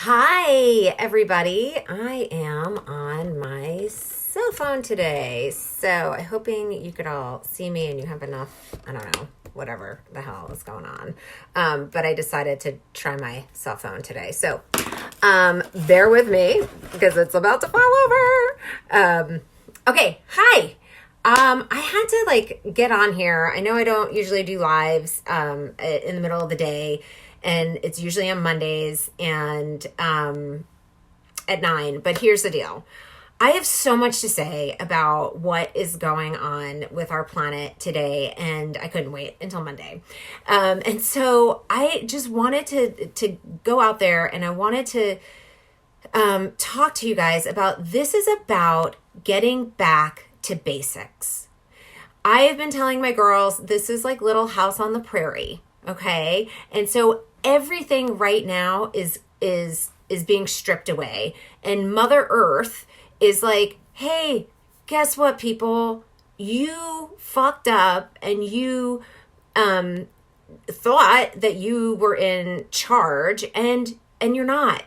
Hi, everybody. I am on my cell phone today. So I'm hoping you could all see me and you have enough, I don't know, whatever the hell is going on. But I decided to try my cell phone today. So bear with me because it's about to fall over. Okay, hi. I had to get on here. I know I don't usually do lives in the middle of the day, and it's usually on Mondays and at 9. But here's the deal. I have so much to say about what is going on with our planet today, and I couldn't wait until Monday. And so I just wanted to go out there, and I wanted to talk to you guys about this is about getting back to basics. I have been telling my girls this is like Little House on the Prairie, okay? And so everything right now is being stripped away, and Mother Earth is like, "Hey, guess what, people? You fucked up and you thought that you were in charge and you're not."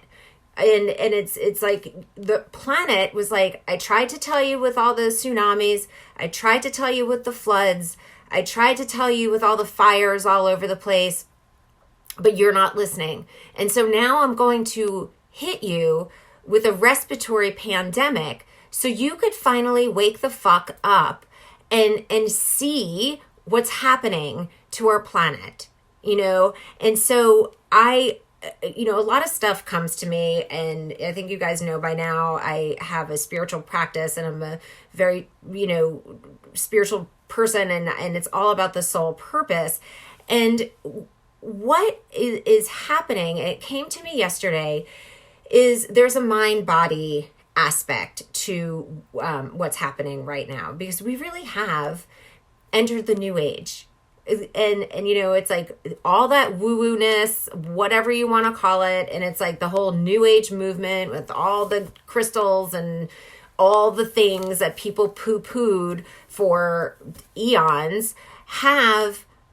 And it's like the planet was like, I tried to tell you with all the tsunamis, I tried to tell you with the floods, I tried to tell you with all the fires all over the place, but you're not listening. And so now I'm going to hit you with a respiratory pandemic so you could finally wake the fuck up and see what's happening to our planet, you know? And so a lot of stuff comes to me, and I think you guys know by now, I have a spiritual practice and I'm a very, spiritual person, and it's all about the soul purpose. And what is happening, and it came to me yesterday, is there's a mind-body aspect to what's happening right now, because we really have entered the new age. And it's like all that woo-woo-ness, whatever you want to call it. And it's like the whole new age movement with all the crystals and all the things that people poo-pooed for eons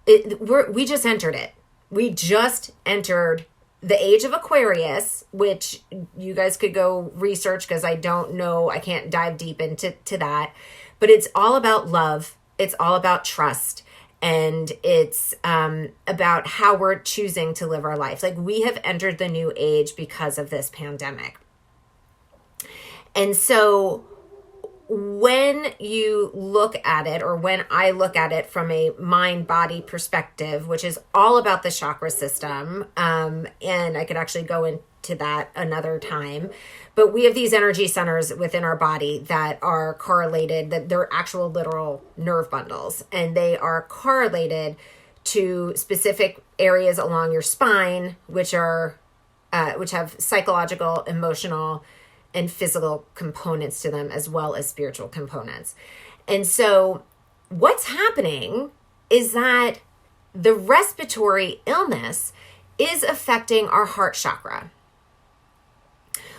we just entered it. We just entered the age of Aquarius, which you guys could go research because I don't know. I can't dive deep into that. But it's all about love. It's all about trust. And it's about how we're choosing to live our lives. Like, we have entered the new age because of this pandemic. And so when you look at it, or when I look at it from a mind-body perspective, which is all about the chakra system, and I could actually go into that another time, but we have these energy centers within our body that are correlated, that they're actual literal nerve bundles, and they are correlated to specific areas along your spine, which have psychological, emotional, and physical components to them, as well as spiritual components. And so what's happening is that the respiratory illness is affecting our heart chakra.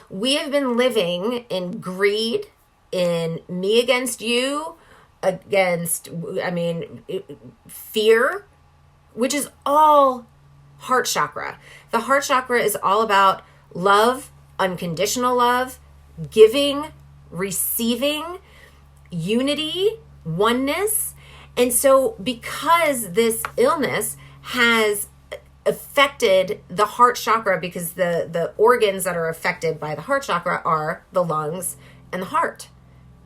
We have been living in greed, in me against you, fear, which is all heart chakra. The heart chakra is all about love, unconditional love, giving, receiving, unity, oneness. And so because this illness has affected the heart chakra, because the organs that are affected by the heart chakra are the lungs and the heart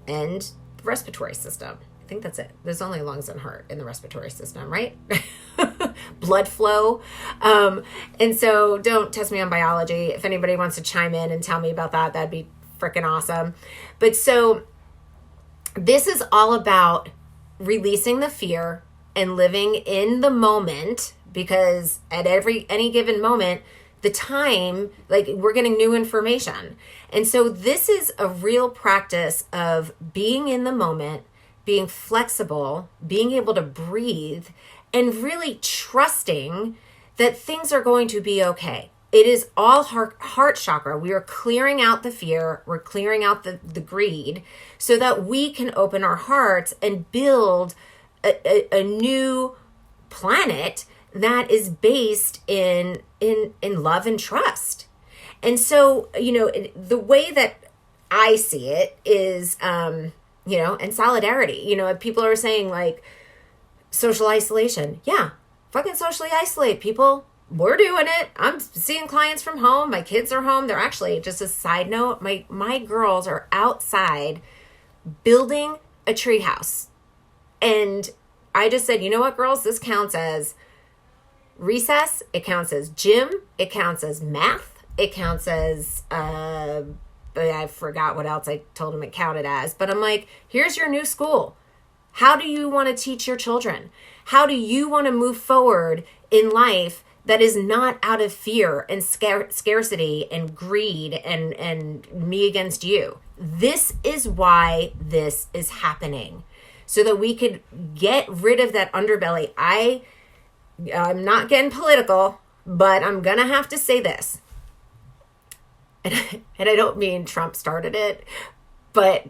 and the respiratory system. I think that's it. There's only lungs and heart in the respiratory system, right? Blood flow. And so don't test me on biology. If anybody wants to chime in and tell me about that, that'd be freaking awesome. But so this is all about releasing the fear and living in the moment, because at any given moment, the time, like, we're getting new information. And so this is a real practice of being in the moment, being flexible, being able to breathe, and really trusting that things are going to be okay. It is all heart chakra. We are clearing out the fear. We're clearing out the greed so that we can open our hearts and build a new planet that is based in love and trust. And so, the way that I see it is, and solidarity. People are saying like social isolation. Yeah, fucking socially isolate people. We're doing it. I'm seeing clients from home. My kids are home. They're actually, just a side note, my girls are outside building a treehouse. And I just said, you know what, girls, this counts as recess. It counts as gym. It counts as math. It counts as, I forgot what else I told them it counted as. But I'm like, here's your new school. How do you want to teach your children? How do you want to move forward in life that is not out of fear and scarcity and greed and me against you? This is why this is happening. So that we could get rid of that underbelly. I'm not getting political, but I'm going to have to say this. And I don't mean Trump started it, but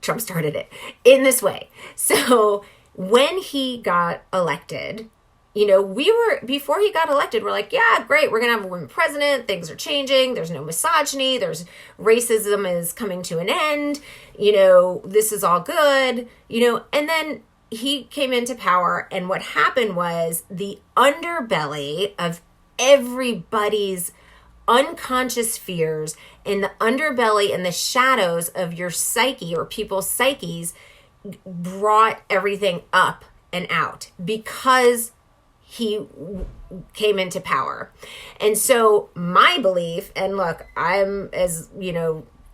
Trump started it in this way. So when he got elected, before he got elected, we're like, yeah, great. We're going to have a woman president. Things are changing. There's no misogyny. There's racism is coming to an end. This is all good, and then he came into power. And what happened was the underbelly of everybody's unconscious fears and the underbelly and the shadows of your psyche or people's psyches brought everything up and out because he came into power. And so my belief, and look, I'm as,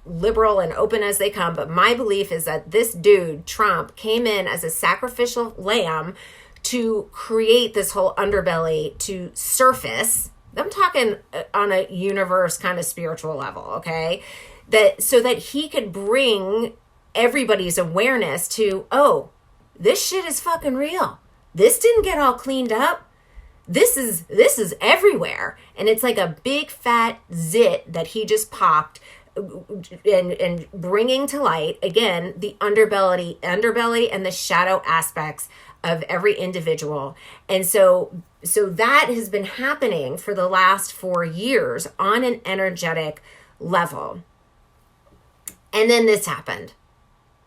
liberal and open as they come, but my belief is that this dude, Trump, came in as a sacrificial lamb to create this whole underbelly to surface. I'm talking on a universe kind of spiritual level, okay? So that he could bring everybody's awareness to, oh, this shit is fucking real. This didn't get all cleaned up. This is everywhere. And it's like a big fat zit that he just popped and bringing to light, again, the underbelly and the shadow aspects of every individual. And so that has been happening for the last 4 years on an energetic level. And then this happened.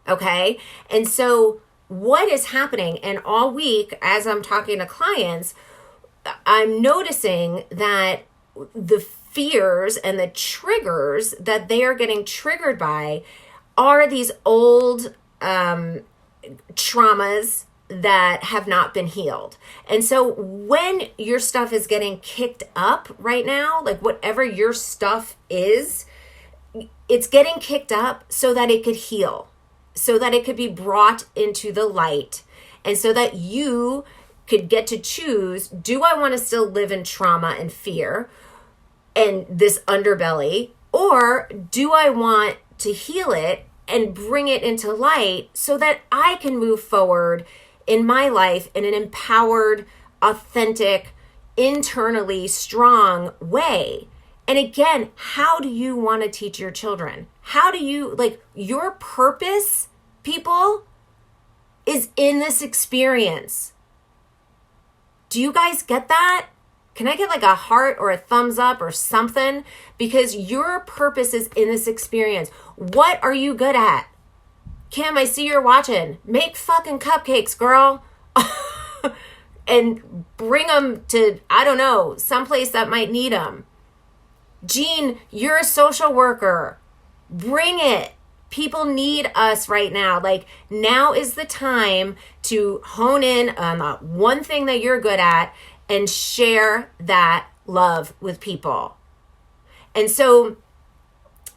Okay? And so what is happening, and all week as I'm talking to clients, I'm noticing that the fears and the triggers that they are getting triggered by are these old traumas that have not been healed. And so when your stuff is getting kicked up right now, like whatever your stuff is, it's getting kicked up so that it could heal, so that it could be brought into the light, and so that you could get to choose, do I want to still live in trauma and fear and this underbelly, or do I want to heal it and bring it into light so that I can move forward in my life in an empowered, authentic, internally strong way? And again, how do you want to teach your children? How do you, your purpose, people, is in this experience. Do you guys get that? Can I get a heart or a thumbs up or something? Because your purpose is in this experience. What are you good at? Kim, I see you're watching. Make fucking cupcakes, girl. And bring them to, I don't know, someplace that might need them. Jean, you're a social worker. Bring it. People need us right now. Now is the time to hone in on the one thing that you're good at and share that love with people. And so,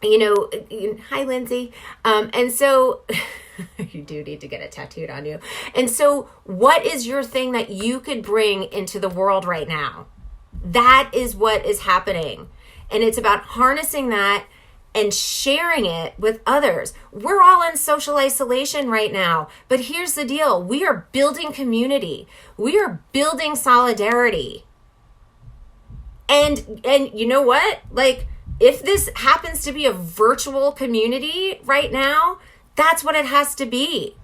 hi, Lindsay. And so you do need to get it tattooed on you. And so what is your thing that you could bring into the world right now? That is what is happening. And it's about harnessing that and sharing it with others. We're all in social isolation right now, but here's the deal. We are building community. We are building solidarity. And you know what? If this happens to be a virtual community right now, that's what it has to be.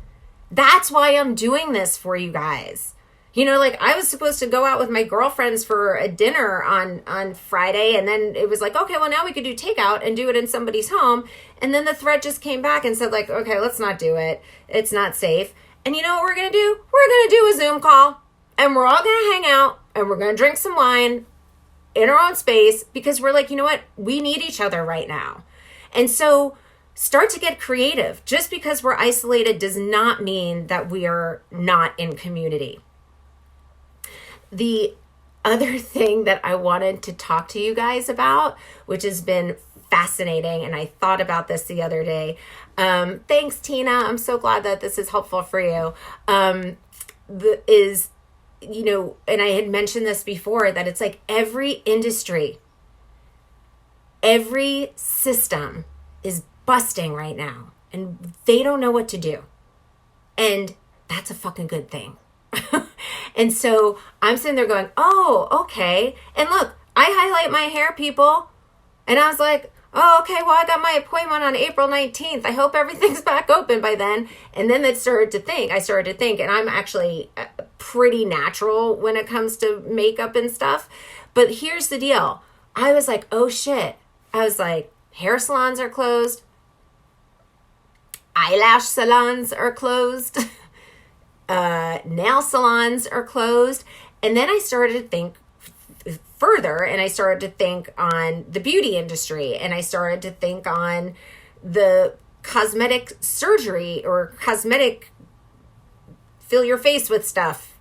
That's why I'm doing this for you guys. You know, like I was supposed to go out with my girlfriends for a dinner on Friday, and then it was like, okay, well now we could do takeout and do it in somebody's home. And then the thread just came back and said like, okay, let's not do it. It's not safe. And you know what we're going to do? We're going to do a Zoom call, and we're all going to hang out, and we're going to drink some wine in our own space, because we're like, you know what? We need each other right now. And so start to get creative. Just because we're isolated does not mean that we are not in community. The other thing that I wanted to talk to you guys about, which has been fascinating, and I thought about this the other day. Thanks, Tina. I'm so glad that this is helpful for you. Is, you know, and I had mentioned this before, that it's like every industry, every system is busting right now, and they don't know what to do. And that's a fucking good thing. And so I'm sitting there going, oh, okay. And look, I highlight my hair, people. And I was like, oh, okay, well, I got my appointment on April 19th. I hope everything's back open by then. And then I started to think, and I'm actually pretty natural when it comes to makeup and stuff. But here's the deal. I was like, oh shit. I was like, hair salons are closed. Eyelash salons are closed. Nail salons are closed. And then I started to think further, and I started to think on the beauty industry, and I started to think on the cosmetic surgery or cosmetic fill your face with stuff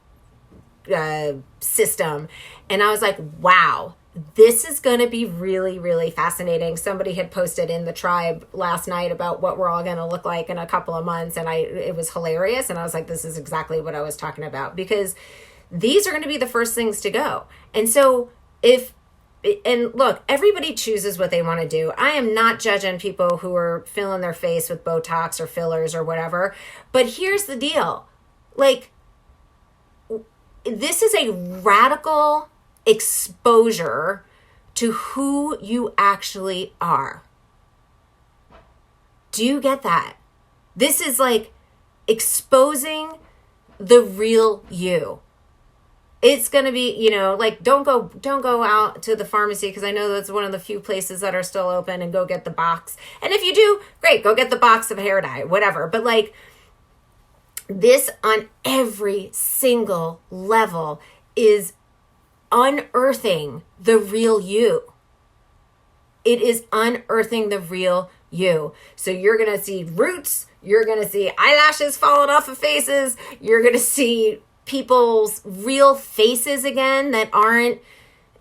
system. And I was like, wow, this is going to be really, really fascinating. Somebody had posted in the tribe last night about what we're all going to look like in a couple of months. And it was hilarious. And I was like, this is exactly what I was talking about, because these are going to be the first things to go. And so and look, everybody chooses what they want to do. I am not judging people who are filling their face with Botox or fillers or whatever. But here's the deal. Like, this is a radical exposure to who you actually are. Do you get that? This is like exposing the real you. It's going to be, you know, like, don't go out to the pharmacy, because I know that's one of the few places that are still open, and go get the box. And if you do, great, go get the box of hair dye, whatever. But like, this on every single level is unearthing the real you. It is unearthing the real you. So you're going to see roots. You're going to see eyelashes falling off of faces. You're going to see people's real faces again that aren't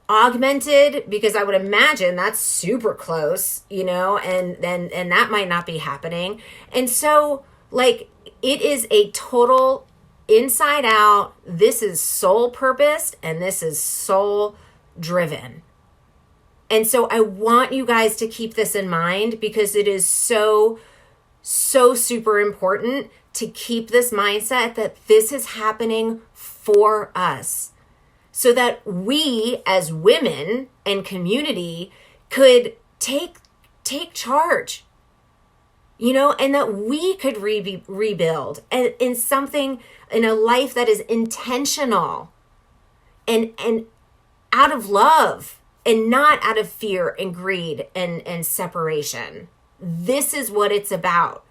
augmented, because I would imagine that's super close, you know, and that might not be happening. And so like, it is a total inside out. This is soul purposed, and this is soul driven. And so I want you guys to keep this in mind, because it is so super important to keep this mindset that this is happening for us, so that we as women and community could take charge, you know, and that we could rebuild and in something, in a life that is intentional and out of love, and not out of fear and greed and separation. This is what it's about.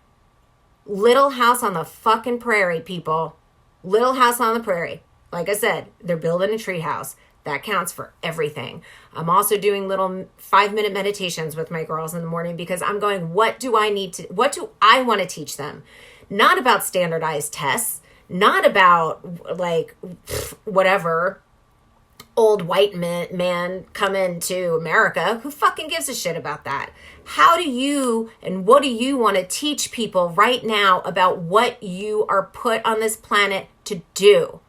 Little House on the fucking Prairie, people. Little House on the Prairie. Like I said, they're building a tree house. That counts for everything. I'm also doing little 5-minute meditations with my girls in the morning, because I'm going, what do I want to teach them? Not about standardized tests, not about like whatever old white man come into America. Who fucking gives a shit about that? How do you and what do you want to teach people right now about what you are put on this planet to do?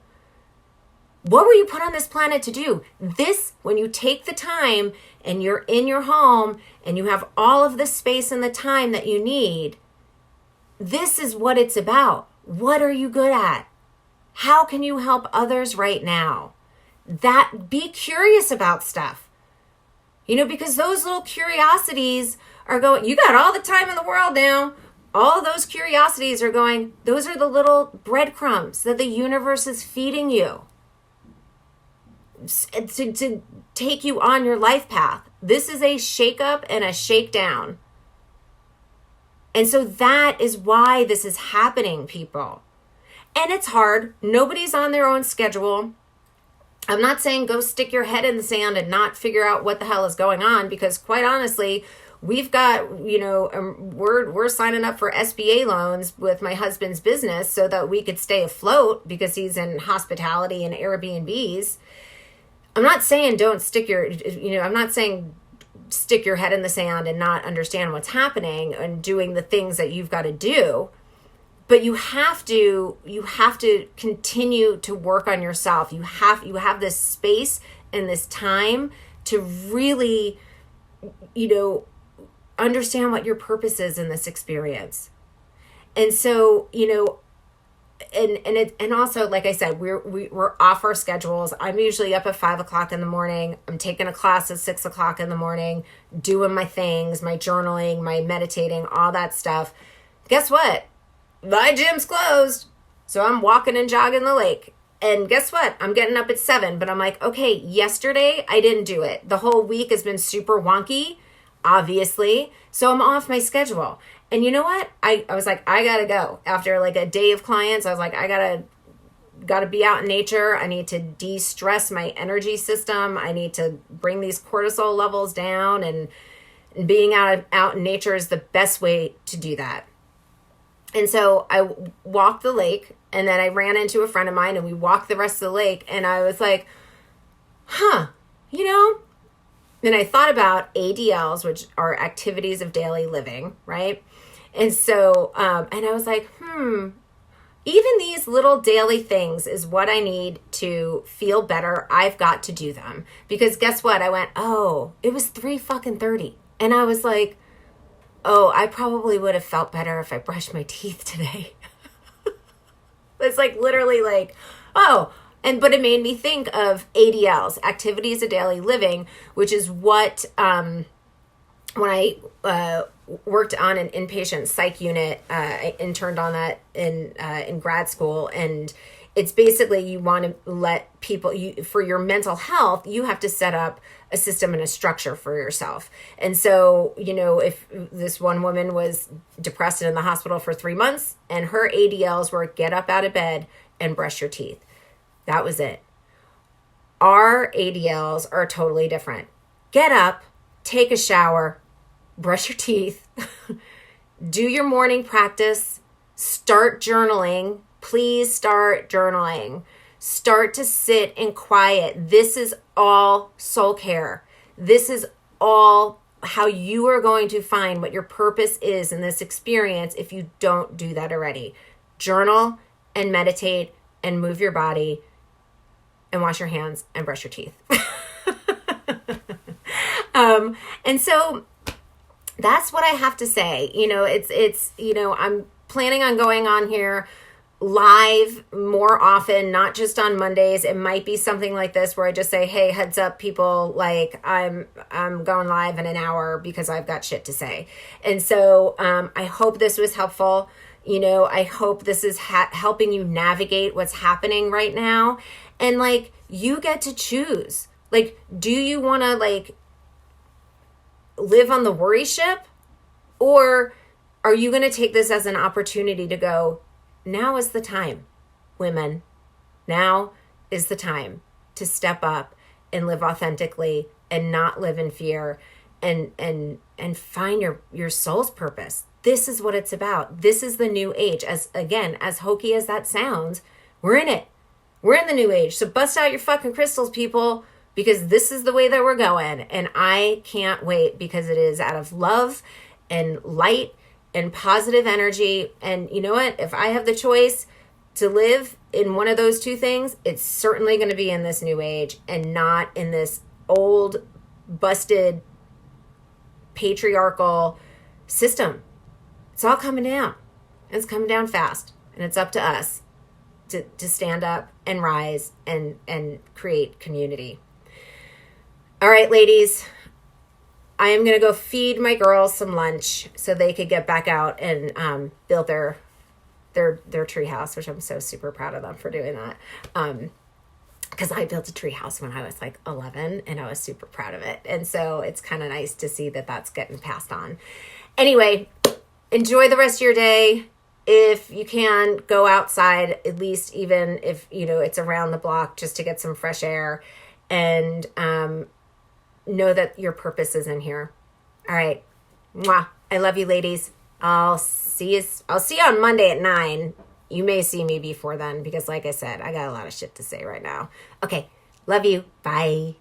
What were you put on this planet to do? This, when you take the time and you're in your home and you have all of the space and the time that you need, this is what it's about. What are you good at? How can you help others right now? Be curious about stuff. You know, because those little curiosities are going, you got all the time in the world now. All those curiosities are going, those are the little breadcrumbs that the universe is feeding you. to take you on your life path. This is a shake up and a shake down. And so that is why this is happening, people. And it's hard. Nobody's on their own schedule. I'm not saying go stick your head in the sand and not figure out what the hell is going on, because quite honestly, we've got, we're signing up for SBA loans with my husband's business so that we could stay afloat because he's in hospitality and Airbnbs. I'm not saying I'm not saying stick your head in the sand and not understand what's happening and doing the things that you've got to do. But you have to continue to work on yourself. You have this space and this time to really, understand what your purpose is in this experience. And so, and also, like I said, we're off our schedules. I'm usually up at 5:00 in the morning. I'm taking a class at 6:00 in the morning, doing my things, my journaling, my meditating, all that stuff. Guess what? My gym's closed. So I'm walking and jogging the lake. And guess what? I'm getting up at 7, but I'm like, okay, yesterday I didn't do it. The whole week has been super wonky, obviously. So I'm off my schedule. And you know what? I was like, I gotta go. After like a day of clients, I was like, I gotta be out in nature. I need to de-stress my energy system. I need to bring these cortisol levels down, and being out in nature is the best way to do that. And so I walked the lake, and then I ran into a friend of mine, and we walked the rest of the lake, and I was like, Then I thought about ADLs, which are activities of daily living, right? And so, and I was like, even these little daily things is what I need to feel better. I've got to do them. Because guess what? I went, it was 3:30. And I was like, I probably would have felt better if I brushed my teeth today. It's like literally like, but it made me think of ADLs, activities of daily living, which is what, when I worked on an inpatient psych unit, I interned on that in grad school. And it's basically, you want to let people, for your mental health, you have to set up a system and a structure for yourself. And so, if this one woman was depressed and in the hospital for 3 months, and her ADLs were get up out of bed and brush your teeth. That was it. Our ADLs are totally different. Get up, take a shower, brush your teeth, do your morning practice, start journaling. Please start journaling. Start to sit in quiet. This is all soul care. This is all how you are going to find what your purpose is in this experience if you don't do that already. Journal and meditate and move your body and wash your hands and brush your teeth. And so that's what I have to say. I'm planning on going on here live more often, not just on Mondays. It might be something like this where I just say, hey, heads up, people, like I'm going live in an hour because I've got shit to say. And so I hope this was helpful. I hope this is helping you navigate what's happening right now. And like, you get to choose. Like, do you want to like live on the worry ship, or are you going to take this as an opportunity to go, now is the time, women. Now is the time to step up and live authentically and not live in fear and find your soul's purpose. This is what it's about. This is the new age. As hokey as that sounds, we're in it. We're in the new age. So bust out your fucking crystals, people, because this is the way that we're going. And I can't wait, because it is out of love and light and positive energy. And you know what? If I have the choice to live in one of those two things, it's certainly going to be in this new age and not in this old, busted, patriarchal system. It's all coming down. It's coming down fast. And it's up to us to stand up and rise and create community. All right, ladies. I am going to go feed my girls some lunch so they could get back out and build their tree house, which I'm so super proud of them for doing that. because I built a tree house when I was like 11 and I was super proud of it. And so it's kind of nice to see that that's getting passed on. Anyway, enjoy the rest of your day. If you can, go outside, at least even if, it's around the block, just to get some fresh air, and know that your purpose is in here. All right. Mwah. I love you, ladies. I'll see you on Monday at 9. You may see me before then because, like I said, I got a lot of shit to say right now. Okay. Love you. Bye.